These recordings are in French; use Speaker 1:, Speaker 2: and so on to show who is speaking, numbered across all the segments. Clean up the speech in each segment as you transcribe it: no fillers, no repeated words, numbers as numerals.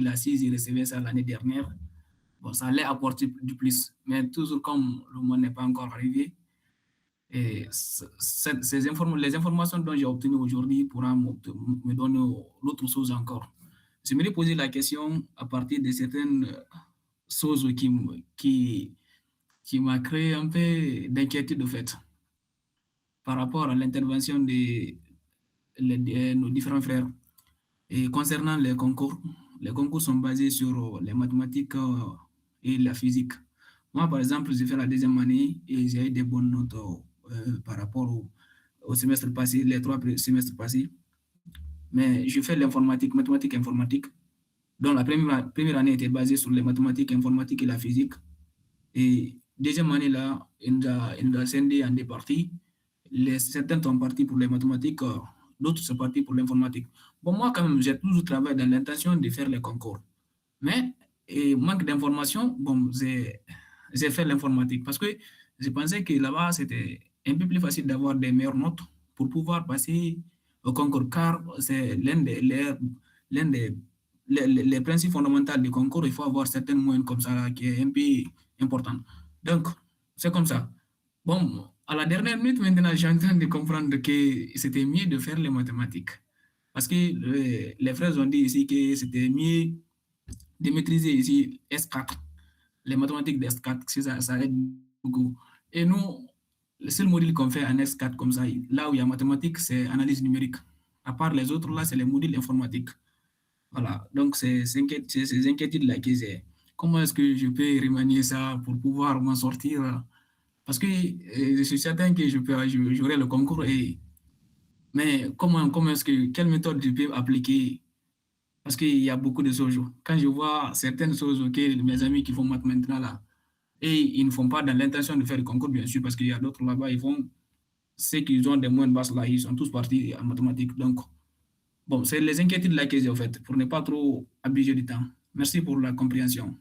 Speaker 1: la 6, il recevait ça l'année dernière. Bon, ça allait apporter du plus. Mais toujours comme le mois n'est pas encore arrivé, et les informations dont j'ai obtenues aujourd'hui pourront me donner l'autre chose encore. Je me suis posé la question à partir de certaines choses qui m'a créé un peu d'inquiétude de fait par rapport à l'intervention de nos différents frères. Et concernant les concours sont basés sur les mathématiques et la physique. Moi, par exemple, j'ai fait la deuxième année et j'ai eu des bonnes notes par rapport au semestre passé, les trois semestres passés. Mais je fais l'informatique, mathématiques, informatique. Donc, la première année était basée sur les mathématiques, informatique et la physique. Et deuxième année, là, il nous a scindé en deux parties. Certains sont partis pour les mathématiques, d'autres sont partis pour l'informatique. Bon, moi, quand même, j'ai toujours travaillé dans l'intention de faire les concours. Mais, manque d'information, bon, j'ai fait l'informatique parce que je pensais que là-bas, c'était un peu plus facile d'avoir des meilleures notes pour pouvoir passer au concours, car c'est l'un des les principes fondamentaux du concours. Il faut avoir certaines moyennes comme ça, là, qui est un peu important. Donc, c'est comme ça. Bon, à la dernière minute, maintenant, j'ai en train de comprendre que c'était mieux de faire les mathématiques. Parce que les frères ont dit ici que c'était mieux de maîtriser ici S4, les mathématiques de S4, ça aide beaucoup. Et nous, le seul module qu'on fait en S4 comme ça, là où il y a mathématiques, c'est analyse numérique. À part les autres, là, c'est les modules informatiques. Voilà, donc c'est ces inquiétudes-là que j'ai. Comment est-ce que je peux remanier ça pour pouvoir m'en sortir? Parce que je suis certain que j'aurai le concours, mais comment est-ce quelle méthode je peux appliquer parce qu'il y a beaucoup de choses. Quand je vois certaines choses que mes amis qui font maths maintenant là, et ils ne font pas dans l'intention de faire le concours, bien sûr, parce qu'il y a d'autres là-bas, ils font, ceux qui ont des moyennes basses là, ils sont tous partis en mathématiques. Donc, bon, c'est les inquiétudes là que j'ai en fait, pour ne pas trop abuser du temps. Merci pour la compréhension.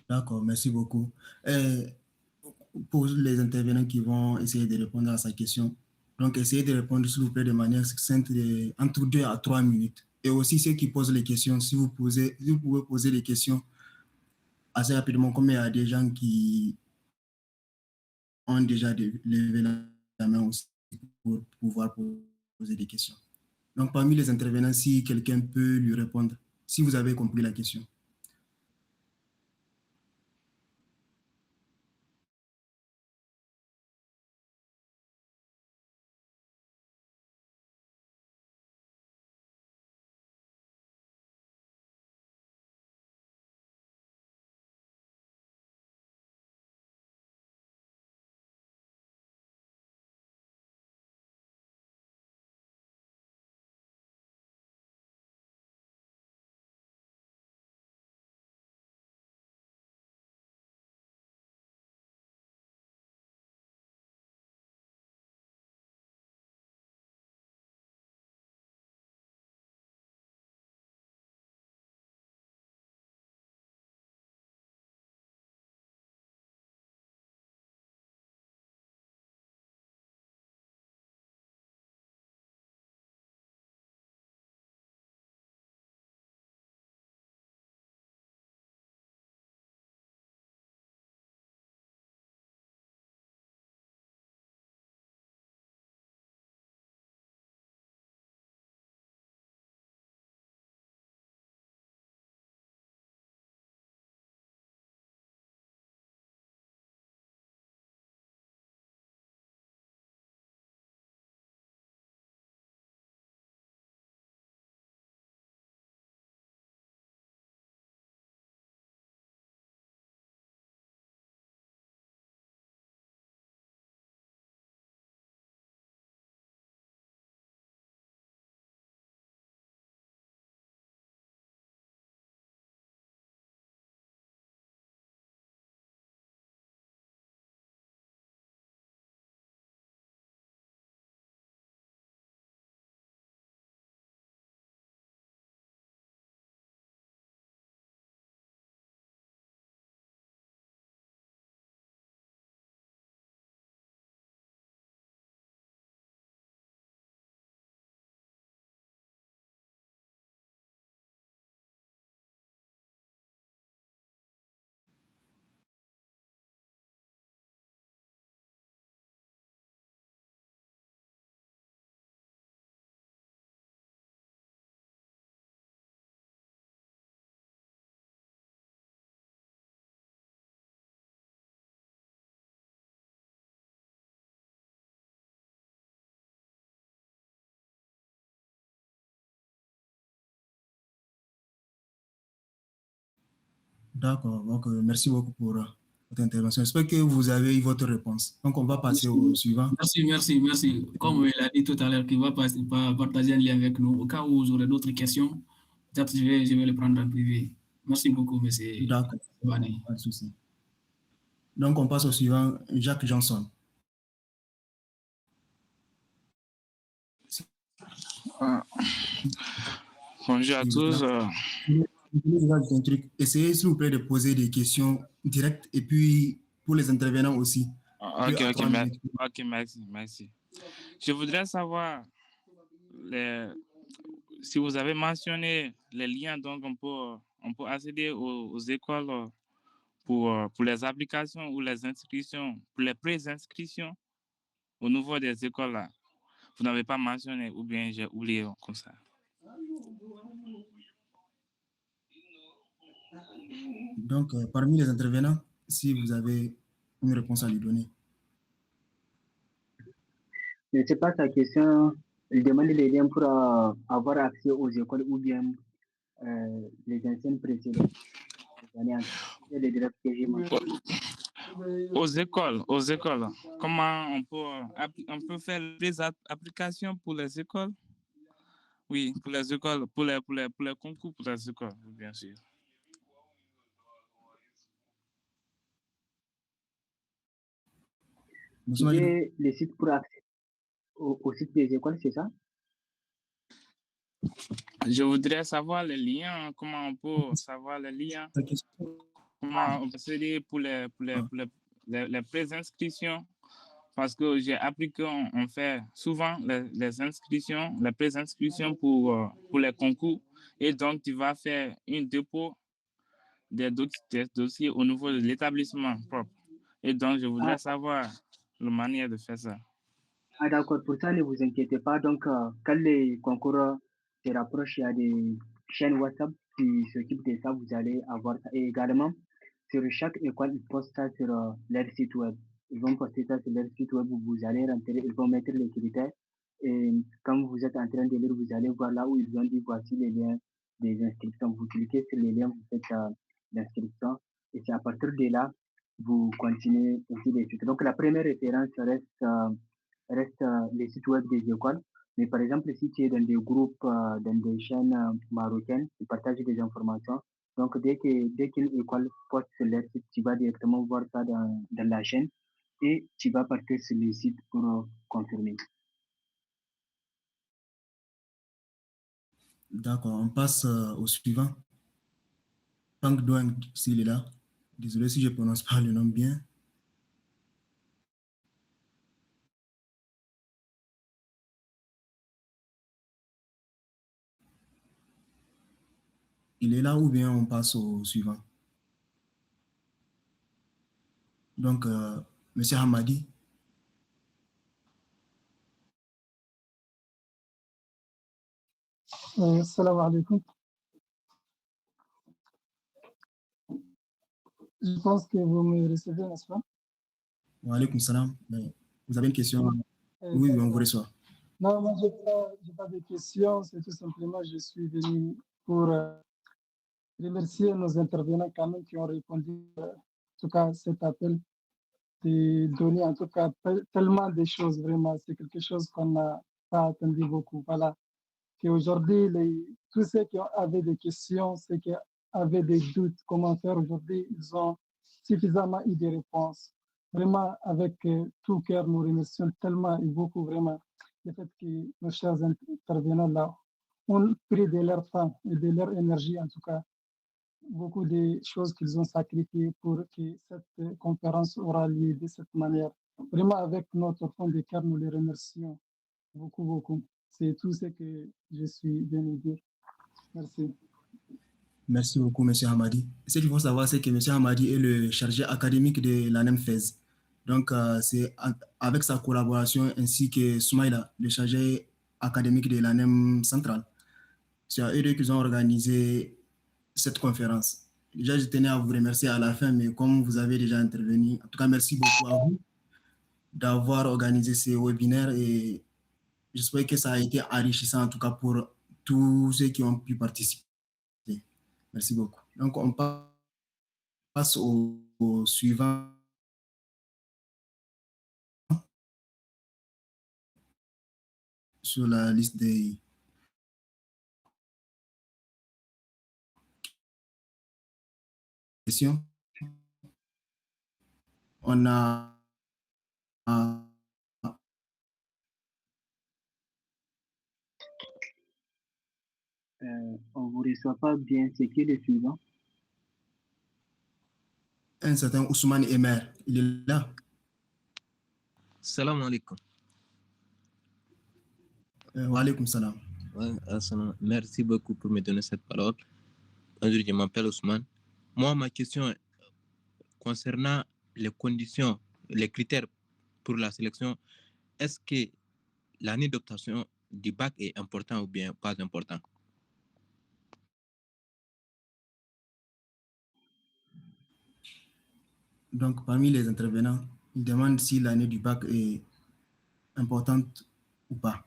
Speaker 2: D'accord, merci beaucoup. Euh, pour les intervenants qui vont essayer de répondre à sa question, donc essayez de répondre, s'il vous plaît, de manière succincte, entre 2 à 3 minutes. Et aussi, ceux qui posent les questions, si vous pouvez poser les questions assez rapidement, comme il y a des gens qui ont déjà levé la main aussi pour pouvoir poser des questions. Donc, parmi les intervenants, si quelqu'un peut lui répondre, si vous avez compris la question. D'accord. Donc, merci beaucoup pour votre intervention. J'espère que vous avez eu votre réponse. Donc, on va passer au suivant.
Speaker 1: Merci. Comme il a dit tout à l'heure qu'il va partager un lien avec nous, au cas où vous aurez d'autres questions, peut-être je vais les prendre en privé. Merci beaucoup, monsieur
Speaker 2: D'accord.
Speaker 1: Bani.
Speaker 2: Pas de souci. Donc, on passe au suivant, Jacques Johnson.
Speaker 3: Bonjour à tous.
Speaker 2: Un truc. Essayez, s'il vous plaît, de poser des questions directes et puis pour les intervenants aussi.
Speaker 3: Ok, merci. Je voudrais savoir si vous avez mentionné les liens, donc on peut accéder aux écoles pour les applications ou les inscriptions, pour les pré-inscriptions au niveau des écoles là. Vous n'avez pas mentionné ou bien j'ai oublié comme ça.
Speaker 2: Donc, parmi les intervenants, si vous avez une réponse à lui donner.
Speaker 4: Je ne sais pas sa question. Il demande les liens pour avoir accès aux écoles ou bien les anciennes précédentes. Les directs que j'ai mentionnés.
Speaker 3: Aux écoles. Comment on peut faire des applications pour les écoles? Oui, pour les écoles, pour les concours pour les écoles, bien sûr.
Speaker 4: J'ai les sites pour accéder au site des écoles, c'est ça?
Speaker 3: Je voudrais savoir les liens, comment on peut savoir les liens, comment on peut accéder pour les pré-inscriptions, parce que j'ai appris qu'on fait souvent les inscriptions, les pré-inscriptions pour les concours, et donc tu vas faire un dépôt des dossiers au niveau de l'établissement propre. Et donc, je voudrais savoir la manière de faire ça.
Speaker 4: Ah d'accord, pour ça, ne vous inquiétez pas. Donc, quand les concours se rapprochent, il y a des chaînes WhatsApp qui s'occupent de ça, vous allez avoir ça. Et également, sur chaque école, ils postent ça sur leur site web. Ils vont poster ça sur leur site web où vous allez rentrer, ils vont mettre les critères. Et quand vous êtes en train de lire, vous allez voir là où ils ont dit voici les liens des inscriptions. Vous cliquez sur les liens, vous faites l'inscription. Et c'est à partir de là, vous continuez ainsi de suite. Donc, la première référence reste les sites web des écoles. Mais par exemple, si tu es dans des groupes, dans des chaînes marocaines, ils partagent des informations. Donc, dès qu'une école poste sur leur site, tu vas directement voir ça dans la chaîne et tu vas partir sur le site pour confirmer.
Speaker 2: D'accord, on passe au suivant. Franck Douane, s'il est là. Désolé si je ne prononce pas le nom bien. Il est là ou bien on passe au suivant? Donc, Monsieur Hamadi.
Speaker 5: Salam alaikum. Je pense que vous me recevez, n'est-ce pas?
Speaker 2: Wa alaikum salam. Vous avez une question? Oui, on vous reçoit.
Speaker 5: Non, moi, je n'ai pas de questions. C'est tout simplement, je suis venu pour remercier nos intervenants quand même qui ont répondu, en tout cas, cet appel, de donner en tout cas tellement de choses, vraiment. C'est quelque chose qu'on n'a pas attendu beaucoup. Voilà. Qu'aujourd'hui, tous ceux qui avaient des questions, ceux qui avaient des doutes, comment faire aujourd'hui, ils ont suffisamment eu des réponses. Vraiment, avec tout cœur, nous remercions tellement et beaucoup, vraiment, le fait que nos chers intervenants là ont pris de leur temps et de leur énergie, en tout cas, beaucoup de choses qu'ils ont sacrifiées pour que cette conférence aura lieu de cette manière. Vraiment, avec notre fond de cœur, nous les remercions beaucoup. C'est tout ce que je suis venu dire. Merci.
Speaker 2: Merci beaucoup, M. Hamadi. Ce qu'il faut savoir, c'est que M. Hamadi est le chargé académique de l'ANEM FES. Donc, c'est avec sa collaboration ainsi que Soumaïla, le chargé académique de l'ANEM centrale. C'est à eux deux qu'ils ont organisé cette conférence. Déjà, je tenais à vous remercier à la fin, mais comme vous avez déjà intervenu, en tout cas, merci beaucoup à vous d'avoir organisé ces webinaires et j'espère que ça a été enrichissant, en tout cas, pour tous ceux qui ont pu participer. Merci beaucoup. Donc, on passe passe au suivant. Sur la liste des questions, on a
Speaker 4: On ne vous reçoit pas bien. C'est qui le suivant?
Speaker 2: un certain Ousmane Emer. Il est là.
Speaker 6: Salam alaikum.
Speaker 2: Wa alaykoum salam.
Speaker 6: Ouais, merci beaucoup pour me donner cette parole. Aujourd'hui, je m'appelle Ousmane. Moi, ma question est concernant les conditions, les critères pour la sélection. Est-ce que l'année d'obtention du bac est important ou bien pas important?
Speaker 2: Donc, parmi les intervenants, ils demandent si l'année du bac est importante ou pas.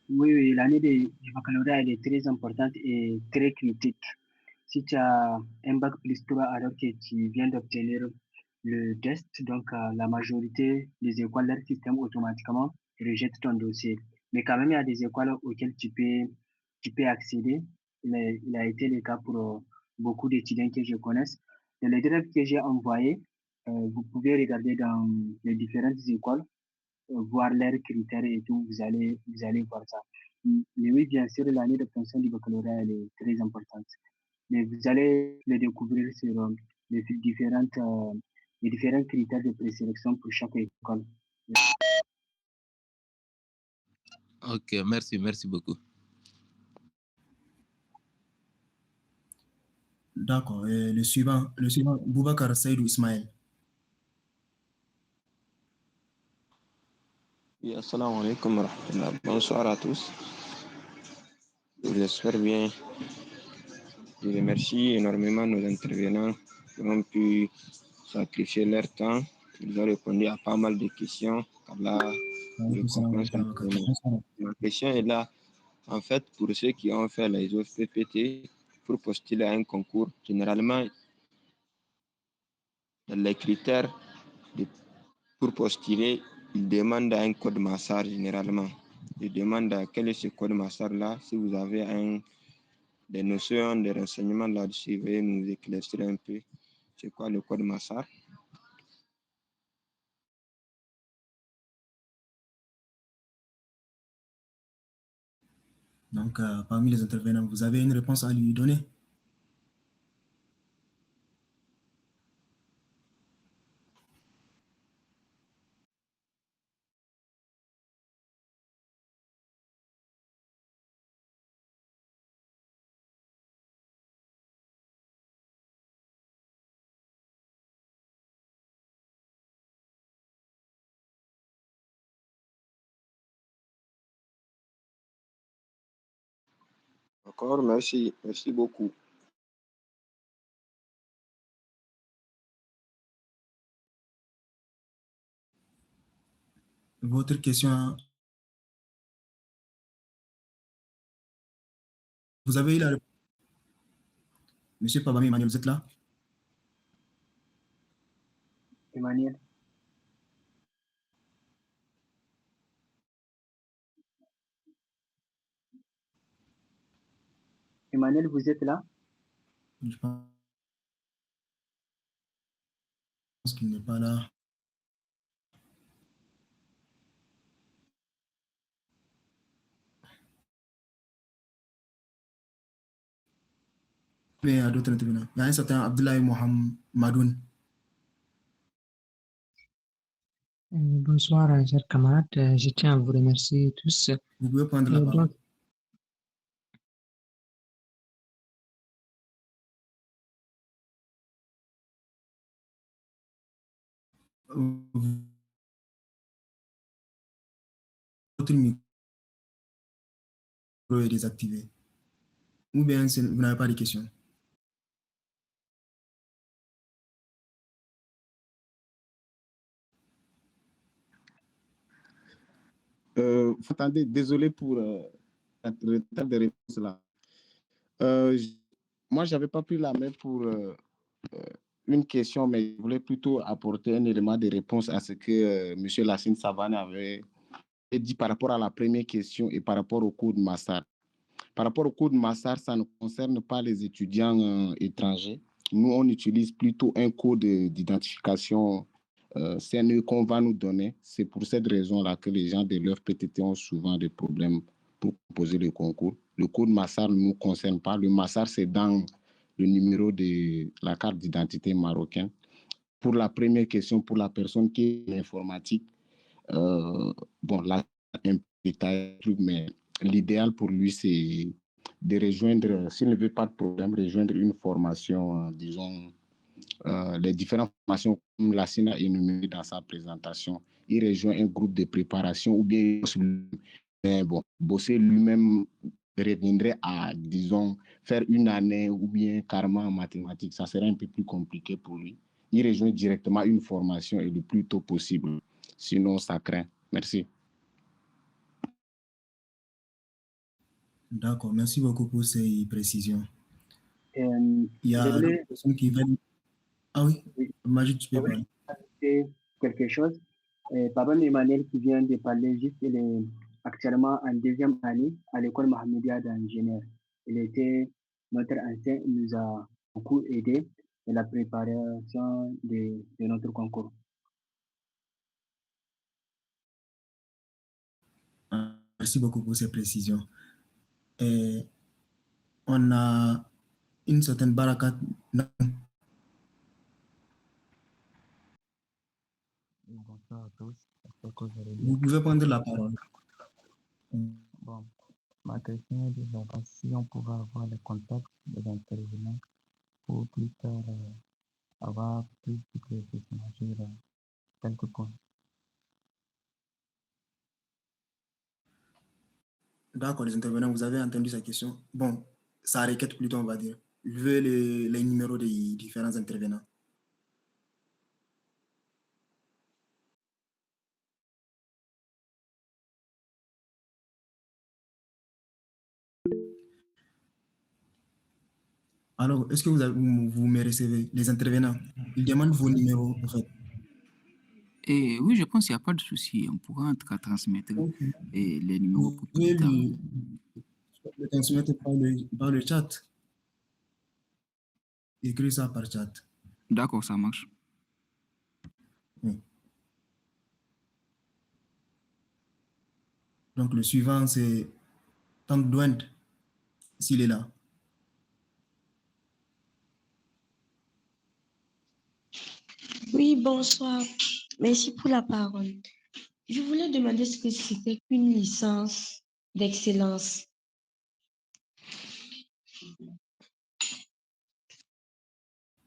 Speaker 4: Oui, l'année du baccalauréat elle est très importante et très critique. Si tu as un bac plus 3 alors que tu viens d'obtenir le test, donc la majorité des écoles, leur système automatiquement rejette ton dossier. Mais quand même, il y a des écoles auxquelles tu peux accéder. Il a été le cas pour beaucoup d'étudiants que je connaisse. Dans les élèves que j'ai envoyés, vous pouvez regarder dans les différentes écoles, voir leurs critères et tout, vous allez voir ça. Mais oui, bien sûr, l'année d'obtention du baccalauréat, elle est très importante. Mais vous allez le découvrir sur les différents critères de présélection pour chaque école.
Speaker 6: Ok, merci beaucoup.
Speaker 2: D'accord. Le suivant, Boubacar Saïdou Ismaël.
Speaker 7: Oui, assalamu alaikum wa rahmatullah. Bonsoir à tous. J'espère bien. Je remercie énormément nos intervenants qui ont pu sacrifier leur temps. Ils ont répondu à pas mal de questions. Allah récompense. Ma question est là. En fait, pour ceux qui ont fait les OFPPT pour postuler à un concours, généralement, dans les critères pour postuler, ils demandent un code massage généralement. Ils demandent quel est ce code massage-là. Si vous avez des notions, des renseignements là-dessus, veuillez nous éclaircir un peu. C'est quoi le code massage?
Speaker 2: Donc, parmi les intervenants, vous avez une réponse à lui donner?
Speaker 7: D'accord, merci beaucoup.
Speaker 2: Votre question, vous avez eu la réponse? Monsieur Pabami Emmanuel, vous êtes là?
Speaker 4: Emmanuel. Emmanuel, vous êtes là?
Speaker 2: Je pense qu'il n'est pas là. Mais il y a d'autres intervenants. Il y a un certain Abdoulaye Mohamedoun.
Speaker 8: Bonsoir, chers camarades. Je tiens à vous remercier tous.
Speaker 2: Vous pouvez prendre la parole. Votre micro est désactivé. Ou bien vous n'avez pas de questions.
Speaker 9: Attendez, désolé pour le retard de réponse là. Moi, je n'avais pas pris la main pour une question, mais je voulais plutôt apporter un élément de réponse à ce que M. Lassine Savané avait dit par rapport à la première question et par rapport au cours de Massar. Par rapport au cours de Massar, ça ne concerne pas les étudiants étrangers. Nous, on utilise plutôt un code d'identification CNE qu'on va nous donner. C'est pour cette raison-là que les gens de l'UFPTT ont souvent des problèmes pour poser le concours. Le code Massar ne nous concerne pas. Le Massar, c'est dans le numéro de la carte d'identité marocaine. Pour la première question, pour la personne qui est informatique, bon, là, un détail, mais l'idéal pour lui, c'est de rejoindre, s'il ne veut pas de problème, rejoindre une formation, disons, les différentes formations comme Lassine a énuméré dans sa présentation. Il rejoint un groupe de préparation ou bien bon, bosser lui-même reviendrait à, disons, faire une année ou bien carrément en mathématiques. Ça serait un peu plus compliqué pour lui. Il rejoint directement une formation et le plus tôt possible. Sinon, ça craint. Merci.
Speaker 2: D'accord, merci beaucoup pour ces précisions.
Speaker 4: Il
Speaker 2: y a des personnes qui veulent... Ah oui, Majid, tu peux parler.
Speaker 4: Quelque chose. Papa Emmanuel qui vient de parler juste, il est actuellement en deuxième année à l'école Mohamedia d'ingénieur. Il était notre ancien, il nous a beaucoup aidé dans la préparation de notre concours.
Speaker 2: Merci beaucoup pour ces précisions. On a une certaine Barakat.
Speaker 10: Bonsoir à tous.
Speaker 2: Vous pouvez prendre la parole.
Speaker 10: Bon, ma question est de savoir si on pouvait avoir les contacts des intervenants pour plus tard avoir plus de précision sur quelques points.
Speaker 2: D'accord, les intervenants, vous avez entendu sa question. Bon, sa requête plutôt, on va dire. Je veux les numéros des différents intervenants. Alors, est-ce que vous me recevez, les intervenants? Ils demandent vos numéros, en fait.
Speaker 1: Et oui, je pense qu'il n'y a pas de souci. On pourra en tout cas transmettre les numéros pour plus tard.
Speaker 2: Le transmettre par le chat. Écrire ça par chat.
Speaker 1: D'accord, ça marche.
Speaker 2: Oui. Donc, le suivant, c'est Tank Douend, s'il est là.
Speaker 11: Oui, bonsoir. Merci pour la parole. Je voulais demander ce que c'était qu'une licence d'excellence.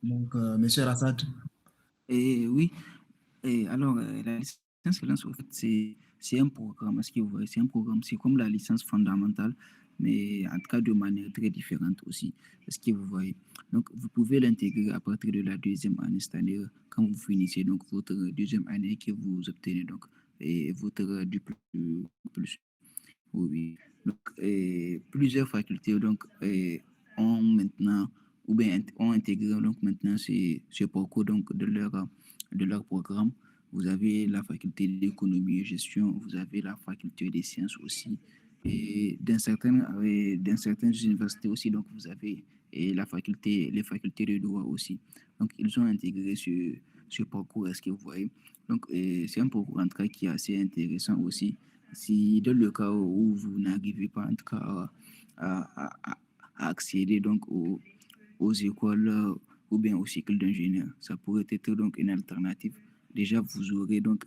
Speaker 2: Donc, Monsieur Rassad.
Speaker 1: Oui. Alors, la licence d'excellence, en fait, c'est un programme. Est-ce que vous voyez, c'est un programme, c'est comme la licence fondamentale, mais en tout cas de manière très différente aussi. Est-ce que vous voyez? Donc, vous pouvez l'intégrer à partir de la deuxième année, c'est-à-dire quand vous finissez donc votre deuxième année que vous obtenez donc et votre diplôme plus. Oui. Donc, plusieurs facultés donc ont maintenant ou bien ont intégré donc maintenant ce parcours donc de leur programme. Vous avez la faculté d'économie et gestion, vous avez la faculté des sciences aussi, et dans certaines universités aussi, donc vous avez les facultés de droit aussi. Donc, ils ont intégré ce parcours, est-ce que vous voyez? Donc, c'est un parcours en tout cas qui est assez intéressant aussi. Si dans le cas où vous n'arrivez pas en tout cas à accéder donc aux écoles ou bien au cycle d'ingénieur, ça pourrait être donc une alternative. Déjà, vous aurez donc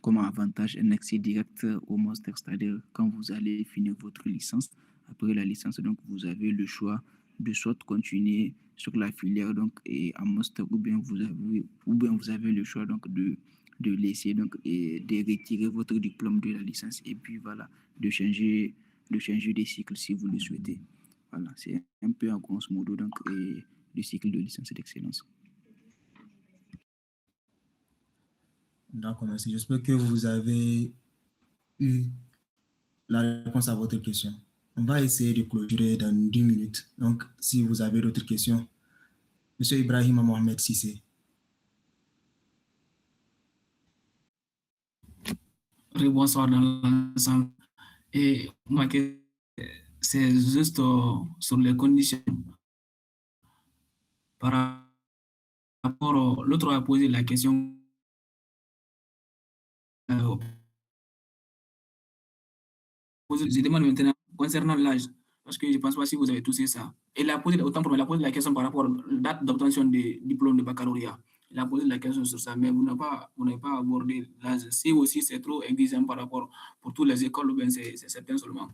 Speaker 1: comme avantage un accès direct au master, c'est-à-dire quand vous allez finir votre licence. Après la licence, donc vous avez le choix de soit continuer sur la filière donc en master ou bien vous avez le choix donc de laisser donc et de retirer votre diplôme de la licence et puis voilà de changer des cycles si vous le souhaitez. Voilà, c'est un peu en grosso modo donc le cycle de licence d'excellence.
Speaker 2: D'accord, merci. J'espère que vous avez eu la réponse à votre question. On va essayer de clôturer dans 10 minutes. Donc, si vous avez d'autres questions, Monsieur Ibrahim Mohamed Sissé.
Speaker 1: Bonsoir dans l'ensemble. Et ma question, c'est juste sur les conditions. Par rapport, l'autre a posé la question. Je demande maintenant concernant l'âge, parce que je ne pense pas si vous avez tous ça. Il a posé, autant pour moi, il a posé la question par rapport à la date d'obtention des diplômes de baccalauréat. Il a posé la question sur ça, mais vous n'avez pas abordé l'âge. Si aussi c'est trop exigeant par rapport pour toutes les écoles, ou bien c'est certain seulement.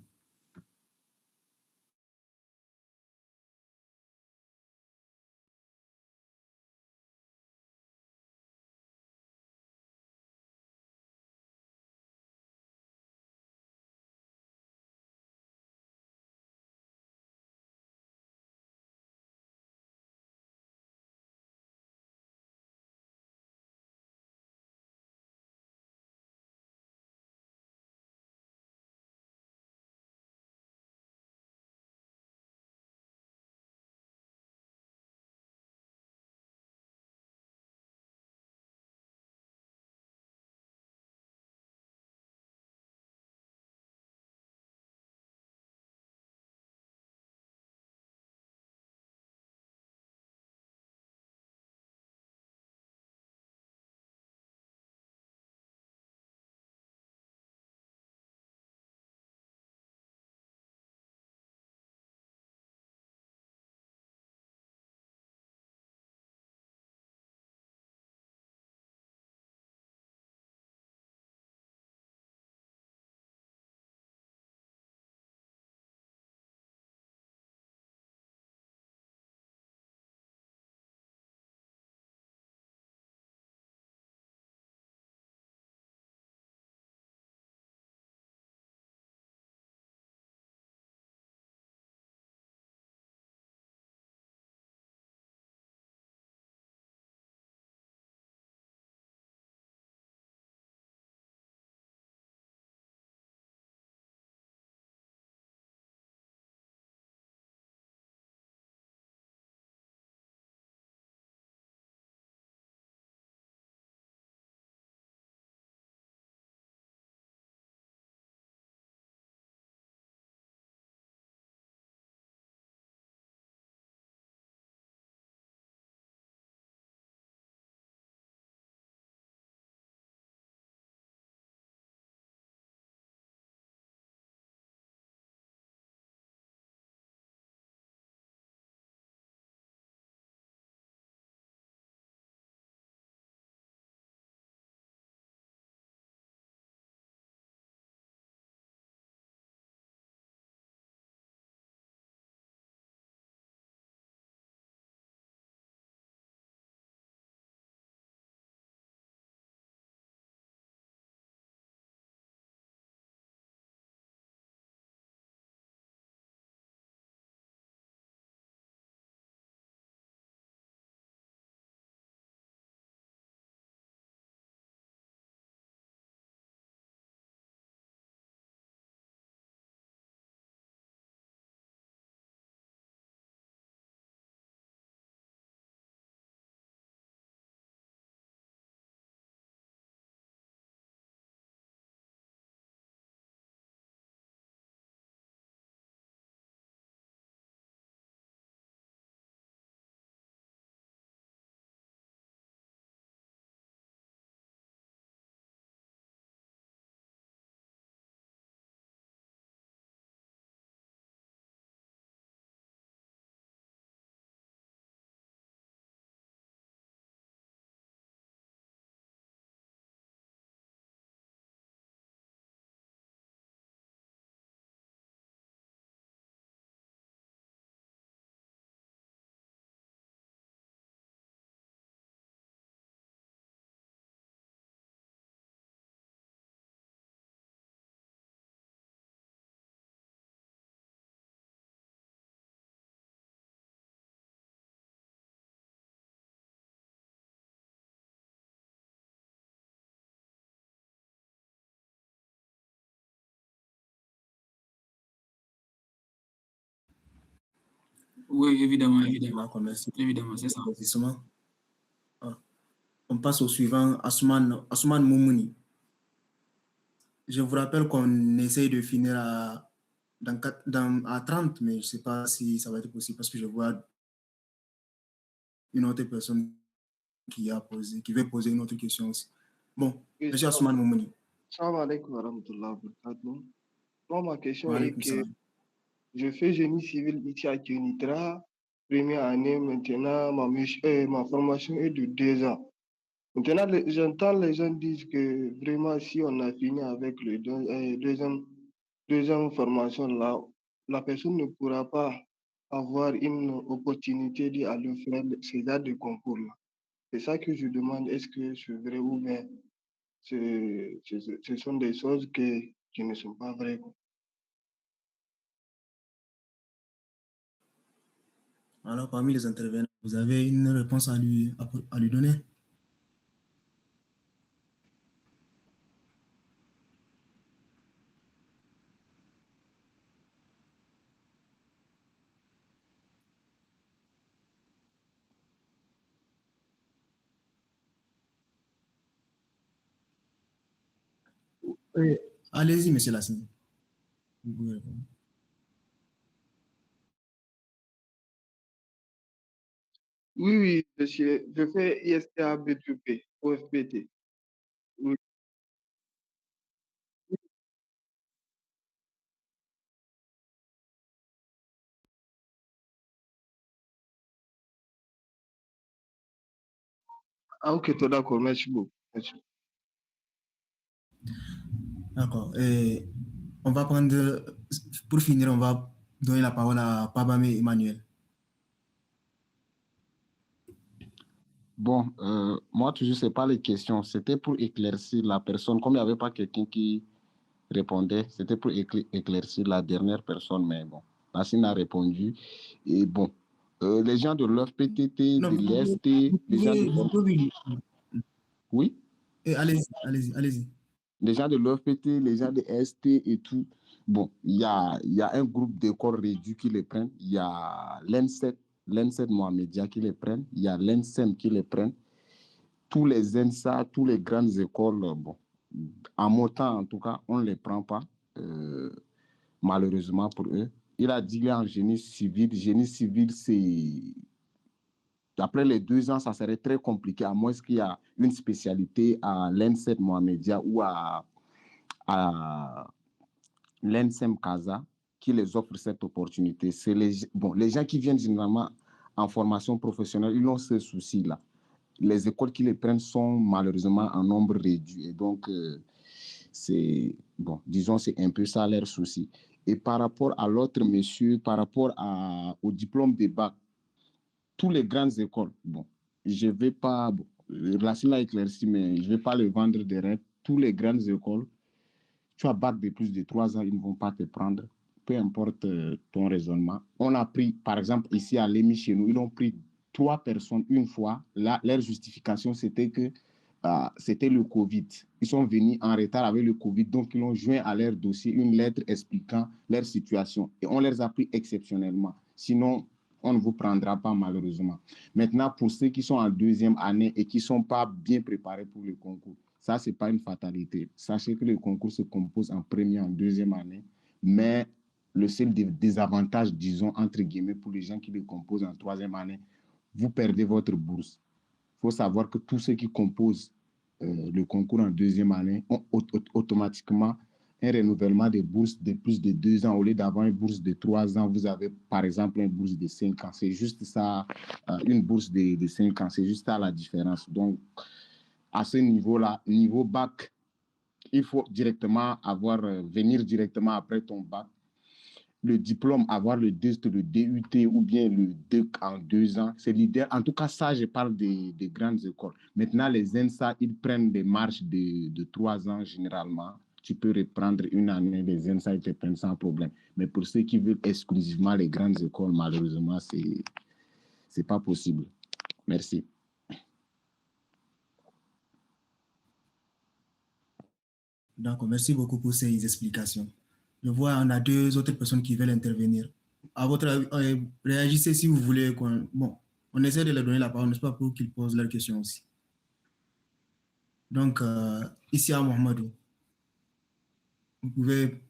Speaker 1: Oui, évidemment, évidemment.
Speaker 2: D'accord, merci.
Speaker 1: Évidemment, c'est ça.
Speaker 2: On passe au suivant, Asuman Moumouni. Je vous rappelle qu'on essaye de finir à 30, mais je ne sais pas si ça va être possible parce que je vois une autre personne qui veut poser une autre question aussi. Bon,
Speaker 12: Oui,
Speaker 2: monsieur Asuman Moumouni.
Speaker 12: Salam alaikum wa rahmatullahi wa barakatuh. Moi, ma question
Speaker 2: Wa
Speaker 12: est
Speaker 2: alaykoum
Speaker 12: que
Speaker 2: salam.
Speaker 12: je fais génie civil ici à Kenitra, première année. Maintenant, ma formation est de 2 ans. Maintenant, j'entends les gens dire que vraiment, si on a fini avec le deuxième formation là, la personne ne pourra pas avoir une opportunité d'aller faire ces dates de concours là. C'est ça que je demande, est-ce que c'est vrai ou bien ce sont des choses qui ne sont pas vraies.
Speaker 2: Alors, parmi les intervenants, vous avez une réponse à lui donner? Oui. Allez-y, monsieur Lassine. Vous pouvez répondre.
Speaker 12: Oui, monsieur, je fais ISTA B2P, OFPT. Oui. Ah, ok, d'accord, merci beaucoup. Merci.
Speaker 2: D'accord. On va prendre, pour finir, on va donner la parole à Pabame Emmanuel.
Speaker 9: Bon, moi, toujours, ce n'est pas les questions. C'était pour éclaircir la personne. Comme il n'y avait pas quelqu'un qui répondait, c'était pour éclaircir la dernière personne. Mais bon, Racine a répondu. Et bon, les gens de l'OFPTT, de l'EST, les gens de... Oui?
Speaker 2: Allez-y.
Speaker 9: Les gens de l'OFPT, les gens de ST et tout. Bon, il y a un groupe d'écoles réduits qui les prennent. Il y a l'ENSET Mohamedia qui les prennent. Il y a l'ENSEM qui les prennent. Tous les ENSA, toutes les grandes écoles, bon, en montant en tout cas, on ne les prend pas, malheureusement pour eux. Il a dit qu'il est en génie civil. Génie civil, c'est... Après les 2 ans, ça serait très compliqué, à moins qu'il y ait une spécialité à l'ENSET Mohamedia ou à l'ENSEM Casa qui les offre cette opportunité. C'est les gens qui viennent généralement en formation professionnelle, ils ont ce souci-là. Les écoles qui les prennent sont malheureusement en nombre réduit. Et donc, c'est un peu ça leur souci. Et par rapport à l'autre monsieur, par rapport au diplôme de bac, tous les grandes écoles, je ne vais pas, Racine l'a éclairci, mais je ne vais pas le vendre de rêve. Tous les grandes écoles, tu as bac de plus de 3 ans, ils ne vont pas te prendre, peu importe ton raisonnement. On a pris, par exemple, ici à l'EMI chez nous, ils ont pris 3 personnes une fois. Là, leur justification, c'était que c'était le Covid. Ils sont venus en retard avec le Covid, donc ils ont joint à leur dossier une lettre expliquant leur situation. Et on les a pris exceptionnellement. Sinon, on ne vous prendra pas malheureusement. Maintenant, pour ceux qui sont en 2e année et qui ne sont pas bien préparés pour le concours, ça, ce n'est pas une fatalité. Sachez que le concours se compose en 1e, en 2e année, mais le seul désavantage, disons, entre guillemets, pour les gens qui le composent en 3e année, vous perdez votre bourse. Il faut savoir que tous ceux qui composent le concours en 2e année ont automatiquement un renouvellement des bourses de plus de 2 ans. Au lieu d'avoir une bourse de 3 ans, vous avez par exemple une bourse de 5 ans. C'est juste ça, une bourse de 5 ans. C'est juste ça la différence. Donc, à ce niveau-là, niveau bac, il faut directement venir directement après ton bac. Le diplôme, avoir le DUT ou bien le DEC en 2 ans, c'est l'idée. En tout cas, ça, je parle des grandes écoles. Maintenant, les ENSA, ils prennent des marches de 3 ans généralement. Tu peux reprendre une année, les ENSA, ils te prennent sans problème. Mais pour ceux qui veulent exclusivement les grandes écoles, malheureusement, c'est pas possible. Merci.
Speaker 2: D'accord, merci beaucoup pour ces explications. Je vois, on a 2 autres personnes qui veulent intervenir. À votre avis, réagissez si vous voulez. Bon, on essaie de leur donner la parole, n'est-ce pas, pour qu'ils posent leurs questions aussi. Donc, ici à Mohamedou, vous pouvez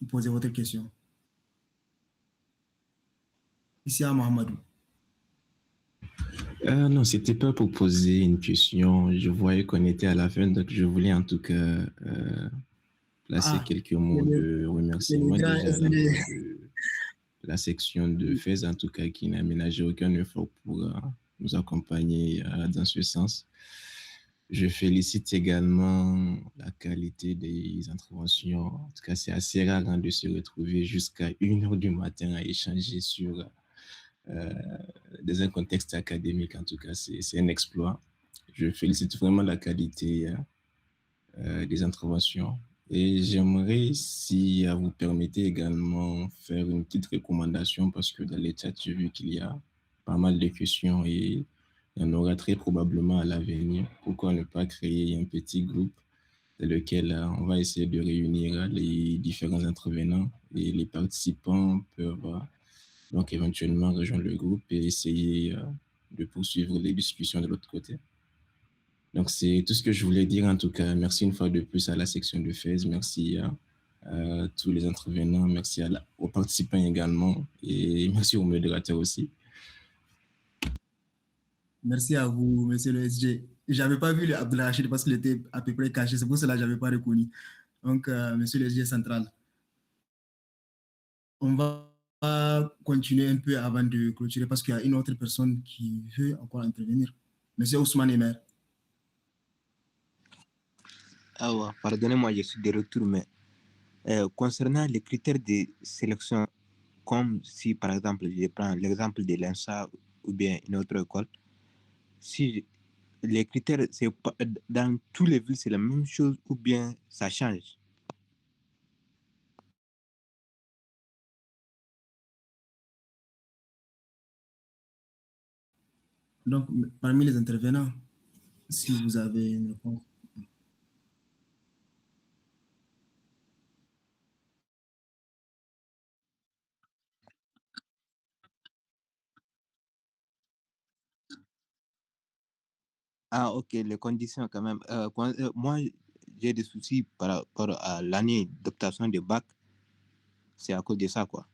Speaker 2: poser votre question. Ici à Mohamedou.
Speaker 13: Non, c'était pas pour poser une question. Je voyais qu'on était à la fin, donc je voulais en tout cas placer quelques mots de remerciement déjà à l'endroit de la section de FES, en tout cas, qui n'a ménagé aucun effort pour nous accompagner dans ce sens. Je félicite également la qualité des interventions. En tout cas, c'est assez rare de se retrouver jusqu'à 1h du matin à échanger sur dans un contexte académique. En tout cas, c'est un exploit. Je félicite vraiment la qualité des interventions. Et j'aimerais, si vous permettez également, faire une petite recommandation parce que dans les chats, j'ai vu qu'il y a pas mal de questions et il y en aura très probablement à l'avenir. Pourquoi ne pas créer un petit groupe dans lequel on va essayer de réunir les différents intervenants et les participants peuvent donc éventuellement rejoindre le groupe et essayer de poursuivre les discussions de l'autre côté. Donc, c'est tout ce que je voulais dire. En tout cas, merci une fois de plus à la section de FES. Merci à tous les intervenants. Merci aux participants également. Et merci aux modérateurs aussi.
Speaker 2: Merci à vous, monsieur le SG. Je n'avais pas vu le Abdelrachid parce qu'il était à peu près caché. C'est pour cela que je n'avais pas reconnu. Donc, monsieur le SG central, on va continuer un peu avant de clôturer parce qu'il y a une autre personne qui veut encore intervenir. Monsieur Ousmane Emer.
Speaker 6: Ah ouais, pardonnez-moi, je suis de retour, mais concernant les critères de sélection, comme si par exemple, je prends l'exemple de l'ENSA ou bien une autre école, si les critères, c'est pas, dans tous les villes, c'est la même chose ou bien ça change?
Speaker 2: Donc, parmi les intervenants, si vous avez une réponse.
Speaker 6: Ah, ok, les conditions quand même. Moi, j'ai des soucis par rapport à l'année d'obtention de bac. C'est à cause de ça, quoi.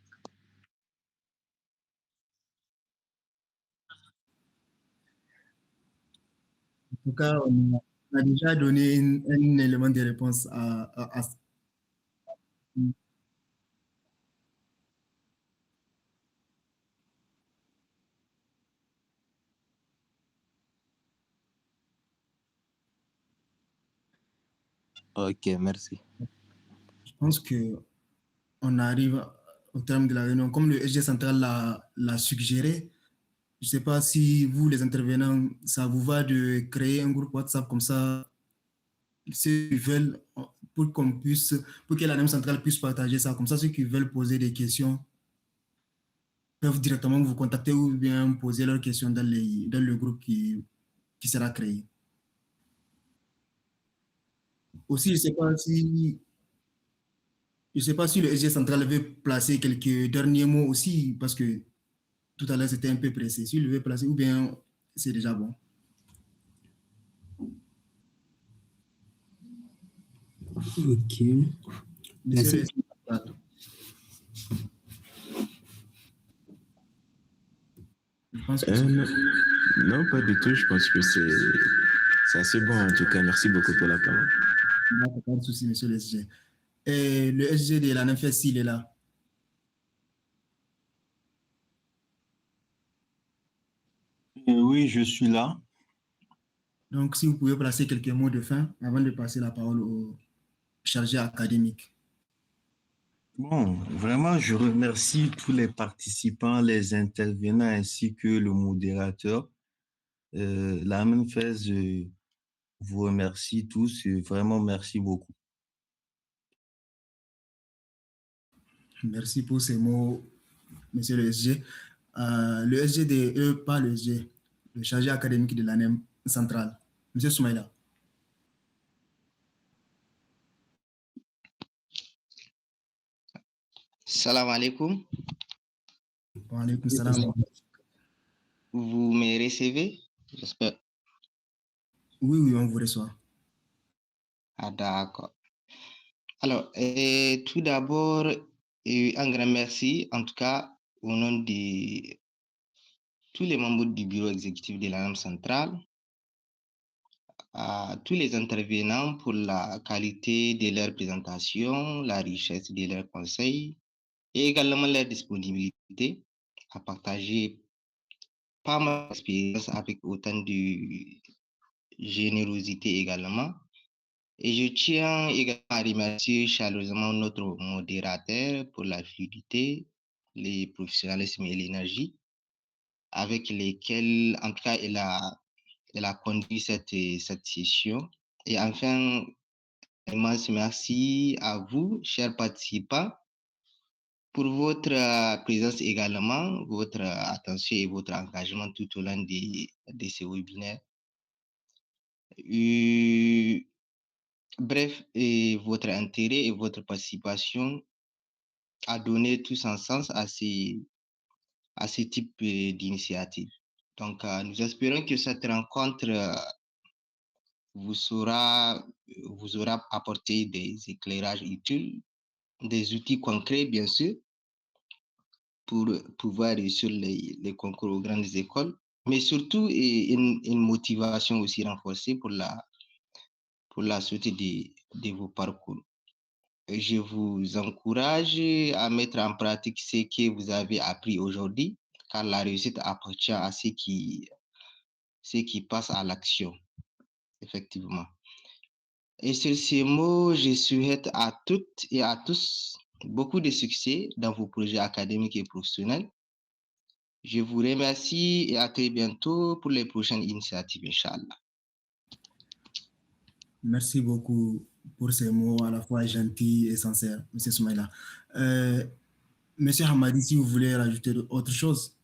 Speaker 2: En tout cas, on a déjà donné un élément de réponse à
Speaker 6: Ok, merci.
Speaker 2: Je pense qu'on arrive au terme de la réunion. Comme le SG central l'a suggéré, je ne sais pas si vous, les intervenants, ça vous va de créer un groupe WhatsApp comme ça, ceux qui veulent, pour que la NEM centrale puisse partager ça, comme ça, ceux qui veulent poser des questions peuvent directement vous contacter ou bien poser leurs questions dans le groupe qui sera créé. Aussi, je ne sais pas si le SG central veut placer quelques derniers mots aussi, parce que tout à l'heure, c'était un peu pressé. S'il veut placer, ou bien c'est déjà bon.
Speaker 14: Ok.
Speaker 2: Monsieur le SG central. Je pense que
Speaker 13: non, pas du tout. Je pense que c'est assez bon en tout cas. Merci beaucoup pour la parole.
Speaker 2: Pas de souci, monsieur le SG. Et le SG de la NFS, il est là.
Speaker 14: Oui, je suis là.
Speaker 2: Donc, si vous pouvez placer quelques mots de fin avant de passer la parole au chargé académique.
Speaker 14: Bon, vraiment, je remercie tous les participants, les intervenants ainsi que le modérateur. La MNFES, je vous remercie tous. Vraiment, merci beaucoup.
Speaker 2: Merci pour ces mots, monsieur le SG. Le SG pas le SG, le chargé académique de l'ANEM centrale. Monsieur Soumaïla.
Speaker 15: Salam alaikum.
Speaker 2: Wa alaykoum salam.
Speaker 15: Vous me recevez, j'espère.
Speaker 2: Oui, oui, on vous reçoit.
Speaker 15: Ah, d'accord. Alors, tout d'abord, un grand merci, en tout cas, au nom de tous les membres du bureau exécutif de l'ANAM centrale, à tous les intervenants pour la qualité de leur présentation, la richesse de leurs conseils et également leur disponibilité à partager pas mal d'expériences avec autant de générosité également. Et je tiens également à remercier chaleureusement notre modérateur pour la fluidité, le professionnalisme et l'énergie avec lesquels, en tout cas, elle a conduit cette session. Et enfin, un immense merci à vous, chers participants, pour votre présence également, votre attention et votre engagement tout au long de ce webinaire. Bref, et votre intérêt et votre participation a donné tout son sens à ce type d'initiative. Donc, nous espérons que cette rencontre vous aura apporté des éclairages utiles, des outils concrets, bien sûr, pour pouvoir réussir les concours aux grandes écoles, mais surtout une motivation aussi renforcée pour la suite de vos parcours. Je vous encourage à mettre en pratique ce que vous avez appris aujourd'hui, car la réussite appartient à ceux qui passent à l'action, effectivement. Et sur ces mots, je souhaite à toutes et à tous beaucoup de succès dans vos projets académiques et professionnels. Je vous remercie et à très bientôt pour les prochaines initiatives, Inch'Allah.
Speaker 2: Merci beaucoup pour ces mots à la fois gentils et sincères, M. Soumaïla. M. Hamadi, si vous voulez rajouter autre chose.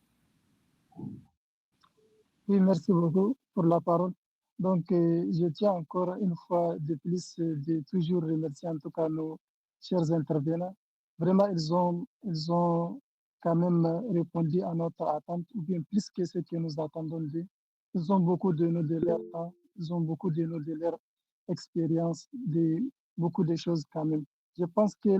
Speaker 5: Oui, merci beaucoup pour la parole. Donc, je tiens encore une fois de plus de toujours remercier en tout cas nos chers intervenants. Vraiment, ils ont quand même répondu à notre attente, ou bien plus que ce que nous attendons d'eux. Ils ont beaucoup donné de leur temps, ils ont beaucoup donné de leur expérience, beaucoup de choses quand même. Je pense que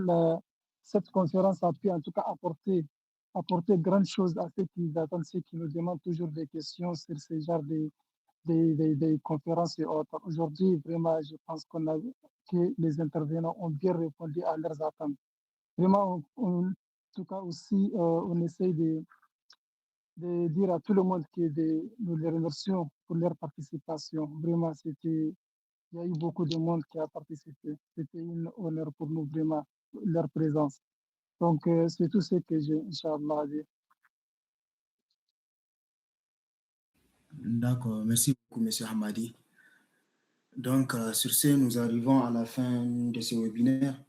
Speaker 5: cette conférence a pu en tout cas apporter grandes choses à ceux qui attendent, ceux qui nous demandent toujours des questions sur ce genre de conférences et autres. Aujourd'hui, vraiment, je pense que les intervenants ont bien répondu à leurs attentes. Vraiment, en tout cas aussi, on essaye de dire à tout le monde que nous les remercions pour leur participation. Vraiment, il y a eu beaucoup de monde qui a participé. C'était un honneur pour nous, vraiment, leur présence. Donc, c'est tout ce que j'ai, Inch'Allah, à dire.
Speaker 2: D'accord, merci beaucoup, M. Hamadi. Donc, sur ce, nous arrivons à la fin de ce webinaire.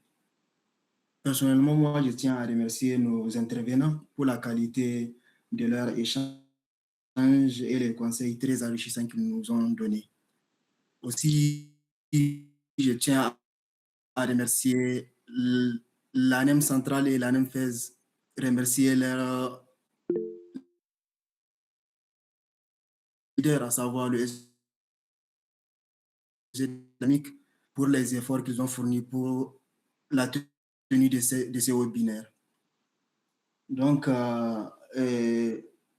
Speaker 2: Personnellement, moi, je tiens à remercier nos intervenants pour la qualité de leur échange et les conseils très enrichissants qu'ils nous ont donnés. Aussi, je tiens à remercier l'ANEM centrale et l'ANEM FEZ, remercier leur leader, à savoir le islamique, pour les efforts qu'ils ont fournis pour la tenue de ces webinaires. Donc,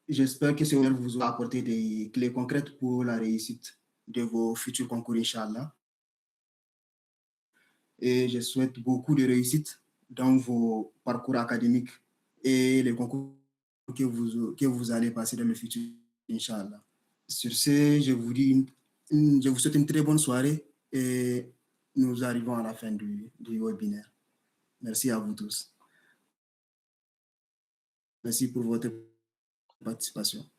Speaker 2: j'espère que ce webinaire vous aura apporté des clés concrètes pour la réussite de vos futurs concours, Inch'Allah. Et je souhaite beaucoup de réussite dans vos parcours académiques et les concours que vous allez passer dans le futur, Inch'Allah. Sur ce, je vous souhaite une très bonne soirée et nous arrivons à la fin du webinaire. Merci à vous tous. Merci pour votre participation.